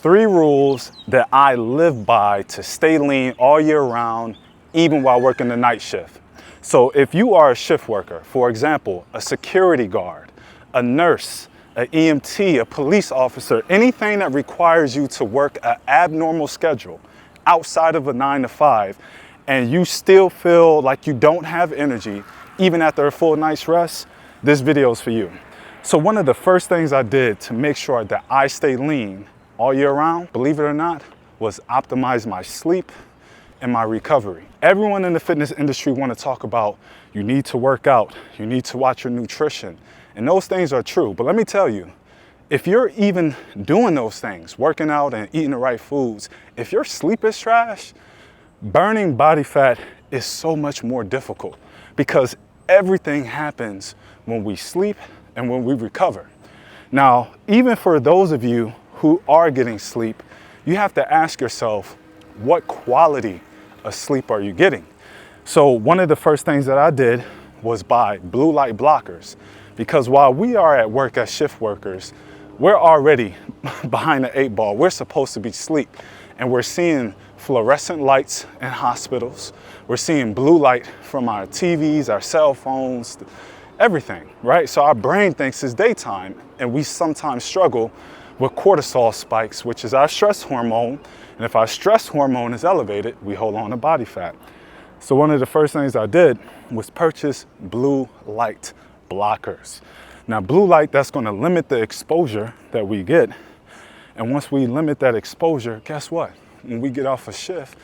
3 rules that I live by to stay lean all year round, even while working the night shift. So if you are a shift worker, for example, a security guard, a nurse, an EMT, a police officer, anything that requires you to work an abnormal schedule outside of a 9 to 5, and you still feel like you don't have energy, even after a full night's rest, this video is for you. So one of the first things I did to make sure that I stay lean all year round, believe it or not, was optimize my sleep and my recovery. Everyone in the fitness industry want to talk about you need to work out, you need to watch your nutrition, and those things are true. But let me tell you, if you're even doing those things, working out and eating the right foods, if your sleep is trash, burning body fat is so much more difficult because everything happens when we sleep and when we recover. Now, even for those of you who are getting sleep, you have to ask yourself, what quality of sleep are you getting? So one of the first things that I did was buy blue light blockers, because while we are at work as shift workers, we're already behind the 8 ball. We're supposed to be asleep, and we're seeing fluorescent lights in hospitals. We're seeing blue light from our TVs, our cell phones, everything, right? So our brain thinks it's daytime, and we sometimes struggle with cortisol spikes, which is our stress hormone. And if our stress hormone is elevated, we hold on to body fat. So one of the first things I did was purchase blue light blockers. Now, blue light, that's going to limit the exposure that we get. And once we limit that exposure, guess what? When we get off a shift,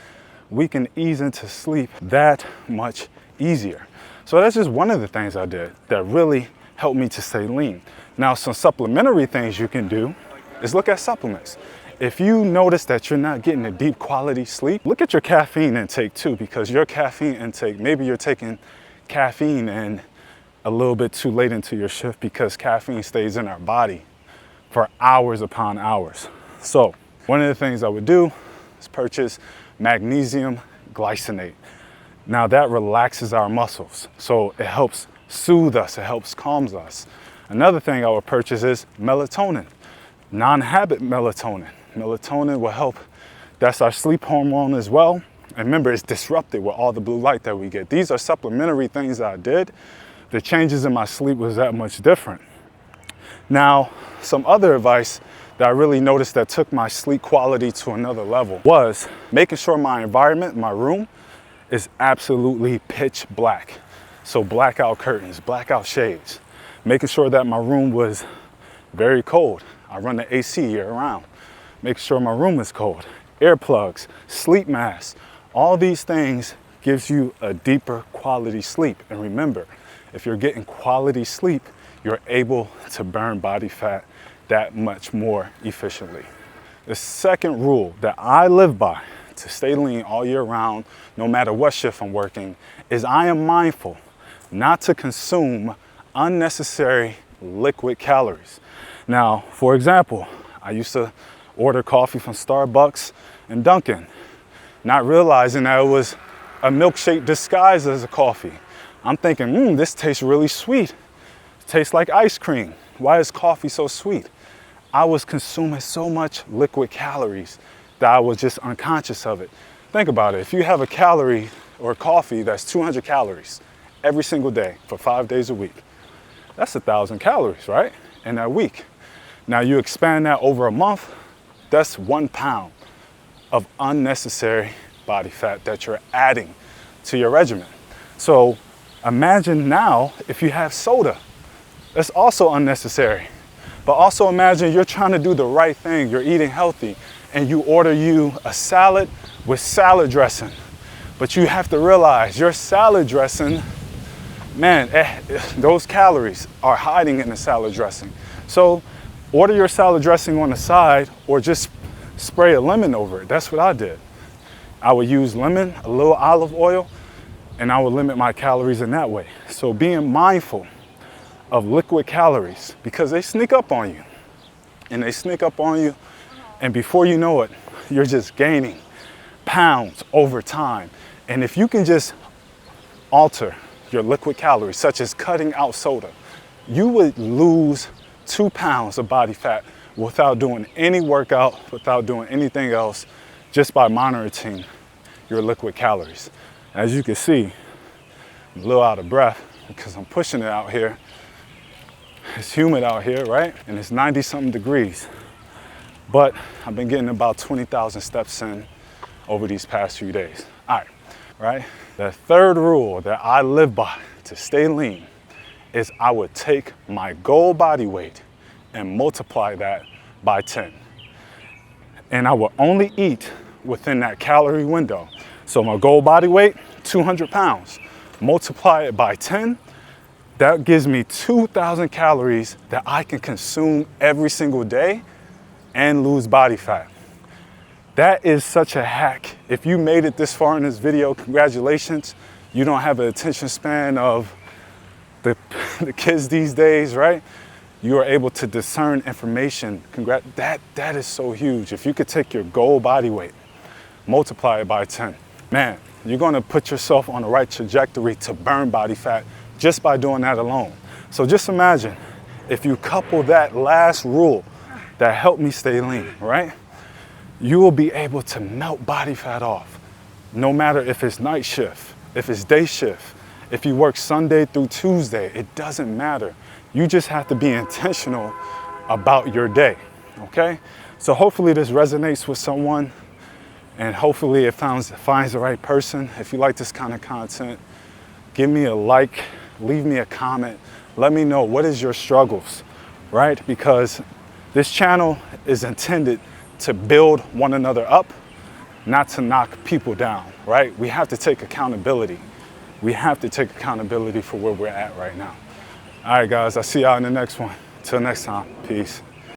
we can ease into sleep that much easier. So that's just one of the things I did that really helped me to stay lean. Now, some supplementary things you can do is look at supplements. If you notice that you're not getting a deep quality sleep, look at your caffeine intake too, because your caffeine intake, maybe you're taking caffeine and a little bit too late into your shift, because caffeine stays in our body for hours upon hours. So one of the things I would do is purchase magnesium glycinate. Now that relaxes our muscles, so it helps soothe us, it helps calm us. Another thing I would purchase is melatonin, non-habit melatonin. Melatonin will help, that's our sleep hormone as well. And remember, it's disrupted with all the blue light that we get. These are supplementary things that I did. The changes in my sleep was that much different. Now, some other advice that I really noticed that took my sleep quality to another level was making sure my environment, my room, is absolutely pitch black. So blackout curtains, blackout shades. Making sure that my room was very cold. I run the AC year round. Making sure my room is cold. Earplugs, sleep masks, all these things gives you a deeper quality sleep. And remember, if you're getting quality sleep, you're able to burn body fat that much more efficiently. The second rule that I live by to stay lean all year round, no matter what shift I'm working, is I am mindful not to consume unnecessary liquid calories. Now, for example, I used to order coffee from Starbucks and Dunkin', not realizing that it was a milkshake disguised as a coffee. I'm thinking, this tastes really sweet. It tastes like ice cream. Why is coffee so sweet? I was consuming so much liquid calories that I was just unconscious of it. Think about it. If you have a calorie or coffee that's 200 calories every single day for 5 days a week, that's 1,000 calories, right? In that week. Now you expand that over a month, that's 1 pound of unnecessary body fat that you're adding to your regimen. So imagine now if you have soda, that's also unnecessary. But also imagine you're trying to do the right thing, you're eating healthy, and you order you a salad with salad dressing. But you have to realize your salad dressing, man, those calories are hiding in the salad dressing. So order your salad dressing on the side, or just spray a lemon over it. That's what I did. I would use lemon, a little olive oil, and I would limit my calories in that way. So being mindful of liquid calories, because they sneak up on you. And they sneak up on you, and before you know it, you're just gaining pounds over time. And if you can just alter your liquid calories, such as cutting out soda, you would lose 2 pounds of body fat without doing any workout, without doing anything else, just by monitoring your liquid calories. As you can see, I'm a little out of breath because I'm pushing it out here. It's humid out here, right? And it's 90-something degrees. But I've been getting about 20,000 steps in over these past few days. All right? The third rule that I live by to stay lean is I would take my goal body weight and multiply that by 10. And I will only eat within that calorie window. So my goal body weight, 200 pounds. Multiply it by 10, that gives me 2,000 calories that I can consume every single day and lose body fat. That is such a hack. If you made it this far in this video, congratulations. You don't have an attention span of the kids these days, right? You are able to discern information. That is so huge. If you could take your goal body weight, multiply it by 10, man, you're gonna put yourself on the right trajectory to burn body fat just by doing that alone. So just imagine if you couple that last rule that helped me stay lean, right? You will be able to melt body fat off, no matter if it's night shift, if it's day shift, if you work Sunday through Tuesday, it doesn't matter. You just have to be intentional about your day, okay? So hopefully this resonates with someone, and hopefully it finds the right person. If you like this kind of content, give me a like, leave me a comment. Let me know what is your struggles, right? Because this channel is intended to build one another up, not to knock people down, right? We have to take accountability. We have to take accountability for where we're at right now. All right, guys, I'll see y'all in the next one. Till next time, peace.